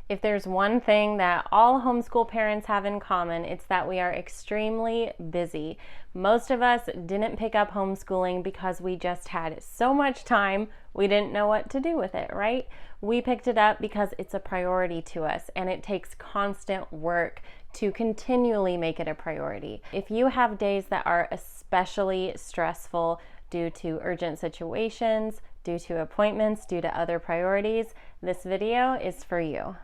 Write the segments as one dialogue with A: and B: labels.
A: If there's one thing that all homeschool parents have in common, it's that we are extremely busy. Most of us didn't pick up homeschooling because we just had so much time, we didn't know what to do with it, right? We picked it up because it's a priority to us, and it takes constant work to continually make it a priority. If you have days that are especially stressful due to urgent situations, due to appointments, due to other priorities, this video is for you.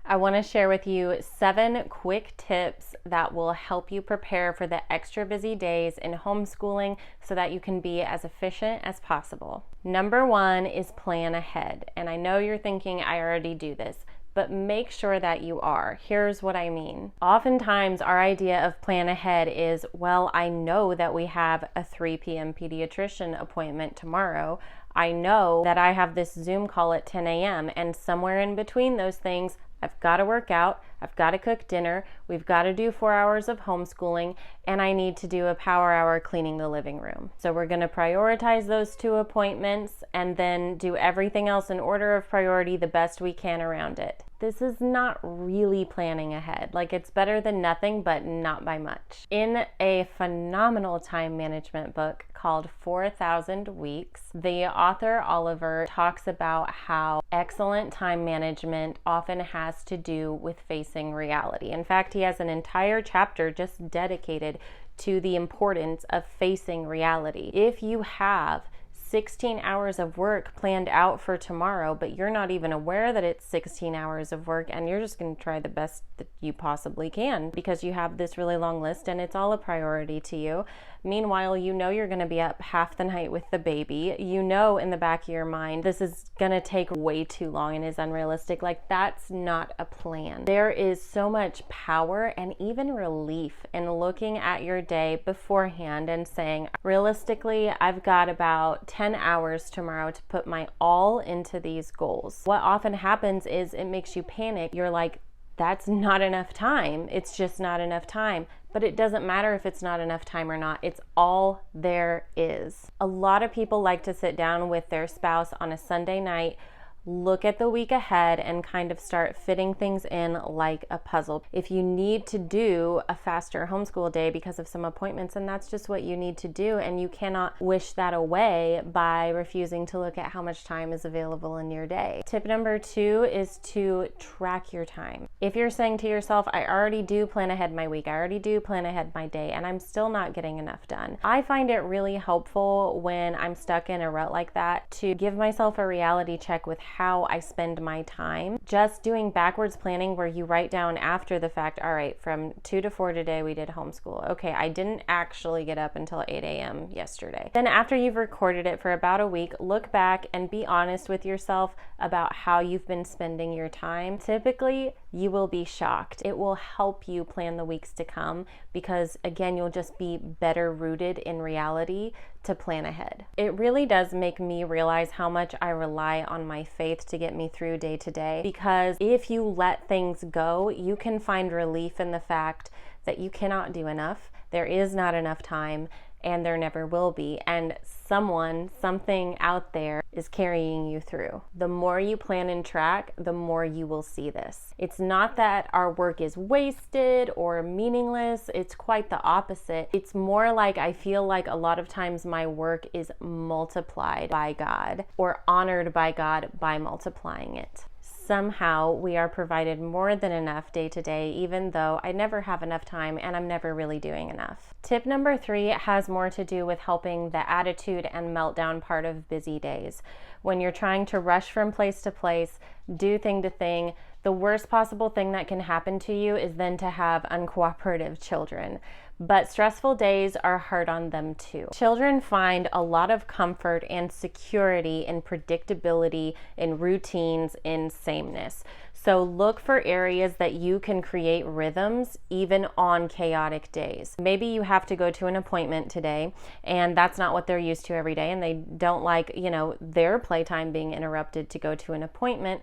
A: I want to share with you 7 quick tips that will help you prepare for the extra busy days in homeschooling so that you can be as efficient as possible. Number 1 is plan ahead. And I know you're thinking, I already do this, but make sure that you are. Here's what I mean. Oftentimes our idea of plan ahead is, well, I know that we have a 3 p.m. pediatrician appointment tomorrow. I know that I have this Zoom call at 10 a.m. and somewhere in between those things, I've got to work out, I've got to cook dinner, we've got to do 4 hours of homeschooling, and I need to do a power hour cleaning the living room. So we're going to prioritize those 2 appointments and then do everything else in order of priority the best we can around it. This is not really planning ahead. Like, it's better than nothing, but not by much. In a phenomenal time management book called 4,000 Weeks, the author Oliver talks about how excellent time management often has to do with facing reality. In fact, he has an entire chapter just dedicated to the importance of facing reality. If you have 16 hours of work planned out for tomorrow, but you're not even aware that it's 16 hours of work and you're just going to try the best that you possibly can because you have this really long list and it's all a priority to you. Meanwhile, you know you're going to be up half the night with the baby. You know in the back of your mind, this is going to take way too long and is unrealistic. Like, that's not a plan. There is so much power and even relief in looking at your day beforehand and saying, realistically, I've got about 10 hours tomorrow to put my all into these goals. What often happens is it makes you panic. You're like, that's not enough time. It's just not enough time. But it doesn't matter if it's not enough time or not. It's all there is. A lot of people like to sit down with their spouse on a Sunday night, look at the week ahead and kind of start fitting things in like a puzzle. If you need to do a faster homeschool day because of some appointments, and that's just what you need to do, and you cannot wish that away by refusing to look at how much time is available in your day. Tip number 2 is to track your time. If you're saying to yourself, I already do plan ahead my week, I already do plan ahead my day, and I'm still not getting enough done, I find it really helpful when I'm stuck in a rut like that to give myself a reality check with how I spend my time. Just doing backwards planning where you write down after the fact, all right, from 2 to 4 today we did homeschool. Okay, I didn't actually get up until 8 a.m. yesterday. Then after you've recorded it for about a week, look back and be honest with yourself about how you've been spending your time. Typically, you will be shocked. It will help you plan the weeks to come because, again, you'll just be better rooted in reality to plan ahead. It really does make me realize how much I rely on my faith to get me through day to day, because if you let things go, you can find relief in the fact that you cannot do enough, there is not enough time, and there never will be, and something out there is carrying you through. The more you plan and track, the more you will see this. It's not that our work is wasted or meaningless, it's quite the opposite. It's more like I feel like a lot of times my work is multiplied by God or honored by God by multiplying it. Somehow we are provided more than enough day to day, even though I never have enough time and I'm never really doing enough. Tip number 3 has more to do with helping the attitude and meltdown part of busy days. When you're trying to rush from place to place, do thing to thing, The worst possible thing that can happen to you is then to have uncooperative children. But stressful days are hard on them too. Children find a lot of comfort and security in predictability, in routines, in sameness. So look for areas that you can create rhythms even on chaotic days. Maybe you have to go to an appointment today and that's not what they're used to every day, and they don't like, their playtime being interrupted to go to an appointment.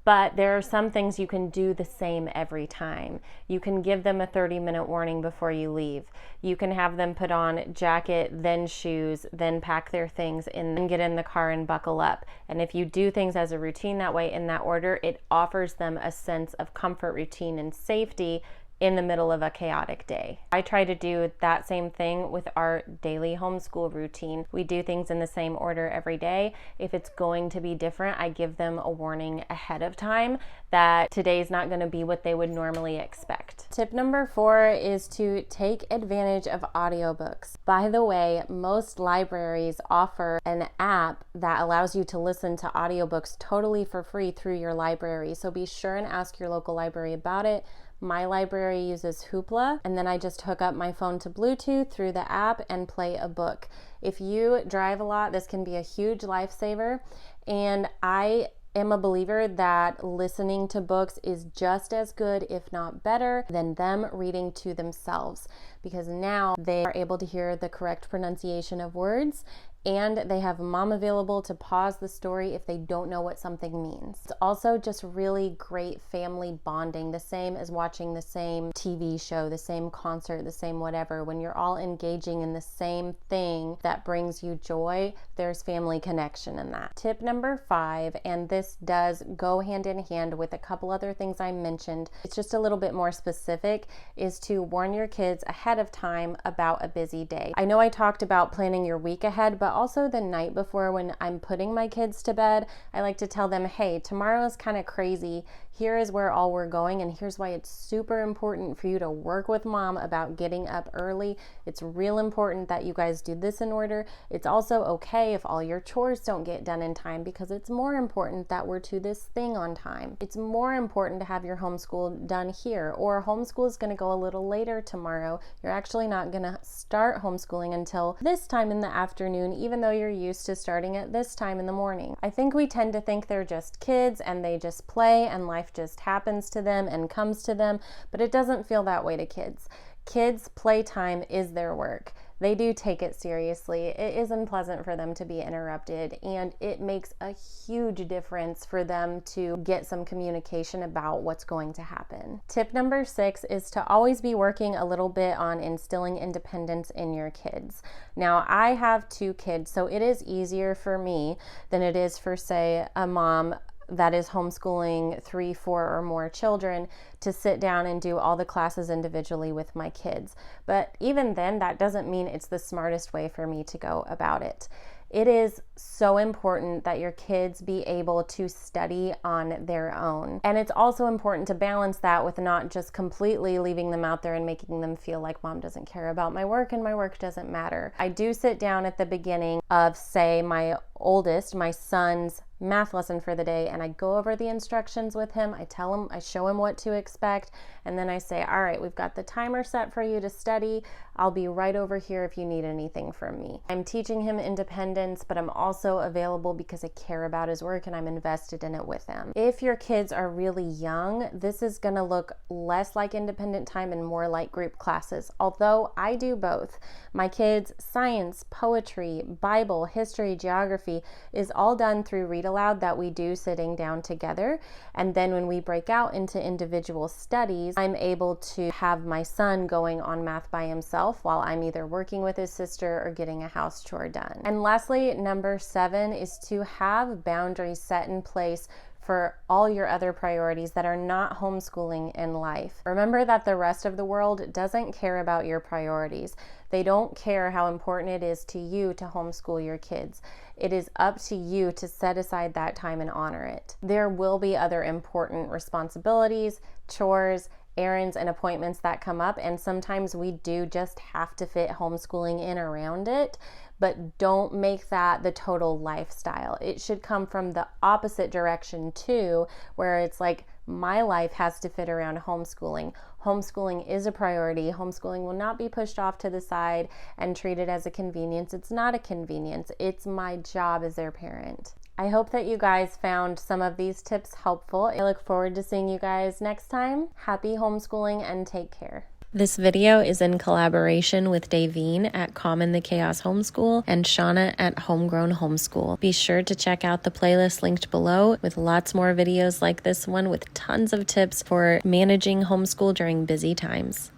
A: But there are some things you can do the same every time. You can give them a 30-minute warning before you leave. You can have them put on jacket, then shoes, then pack their things, and then get in the car and buckle up. And if you do things as a routine that way, in that order, it offers them a sense of comfort, routine, and safety in the middle of a chaotic day. I try to do that same thing with our daily homeschool routine. We do things in the same order every day. If it's going to be different, I give them a warning ahead of time that today's not going to be what they would normally expect. Tip number 4 is to take advantage of audiobooks. By the way, most libraries offer an app that allows you to listen to audiobooks totally for free through your library. So be sure and ask your local library about it. My library uses Hoopla, and then I just hook up my phone to Bluetooth through the app and play a book. If you drive a lot, this can be a huge lifesaver, and I am a believer that listening to books is just as good, if not better, than them reading to themselves, because now they are able to hear the correct pronunciation of words, and they have mom available to pause the story if they don't know what something means. It's also just really great family bonding, the same as watching the same TV show, the same concert, the same whatever. When you're all engaging in the same thing that brings you joy, there's family connection in that. Tip number 5, and this does go hand in hand with a couple other things I mentioned, it's just a little bit more specific, is to warn your kids ahead of time about a busy day. I know I talked about planning your week ahead, but also the night before, when I'm putting my kids to bed, I like to tell them, hey, tomorrow is kind of crazy. Here is where all we're going, and here's why it's super important for you to work with mom about getting up early. It's real important that you guys do this in order. It's also okay if all your chores don't get done in time, because it's more important that we're to this thing on time. It's more important to have your homeschool done here, or homeschool is going to go a little later tomorrow. You're actually not going to start homeschooling until this time in the afternoon, even though you're used to starting at this time in the morning. I think we tend to think they're just kids and they just play and life just happens to them and comes to them, but it doesn't feel that way to kids. Kids' playtime is their work. They do take it seriously. It is unpleasant for them to be interrupted, and it makes a huge difference for them to get some communication about what's going to happen. Tip number 6 is to always be working a little bit on instilling independence in your kids. Now, I have 2 kids, so it is easier for me than it is for, say, a mom that is homeschooling 3, 4, or more children to sit down and do all the classes individually with my kids. But even then, that doesn't mean it's the smartest way for me to go about it. It is so important that your kids be able to study on their own. And it's also important to balance that with not just completely leaving them out there and making them feel like mom doesn't care about my work and my work doesn't matter. I do sit down at the beginning of, say, my oldest, my son's math lesson for the day, and I go over the instructions with him. I show him what to expect, and then I say, all right, we've got the timer set for you to study. I'll be right over here if you need anything from me. I'm teaching him independence, but I'm also available because I care about his work and I'm invested in it with him. If your kids are really young, this is going to look less like independent time and more like group classes, although I do both. My kids' science, poetry, Bible, history, geography is all done through Read Aloud that we do sitting down together. And then when we break out into individual studies, I'm able to have my son going on math by himself while I'm either working with his sister or getting a house chore done. And lastly, number 7 is to have boundaries set in place for all your other priorities that are not homeschooling in life. Remember that the rest of the world doesn't care about your priorities. They don't care how important it is to you to homeschool your kids. It is up to you to set aside that time and honor it. There will be other important responsibilities, chores, errands, and appointments that come up, and sometimes we do just have to fit homeschooling in around it, but don't make that the total lifestyle. It should come from the opposite direction too, where it's like My life has to fit around homeschooling. Homeschooling is a priority. Homeschooling will not be pushed off to the side and treated as a convenience. It's not a convenience. It's my job as their parent. I hope that you guys found some of these tips helpful. I look forward to seeing you guys next time. Happy homeschooling and take care. This video is in collaboration with Davine at Common the Chaos Homeschool and Shauna at Homegrown Homeschool. Be sure to check out the playlist linked below with lots more videos like this one with tons of tips for managing homeschool during busy times.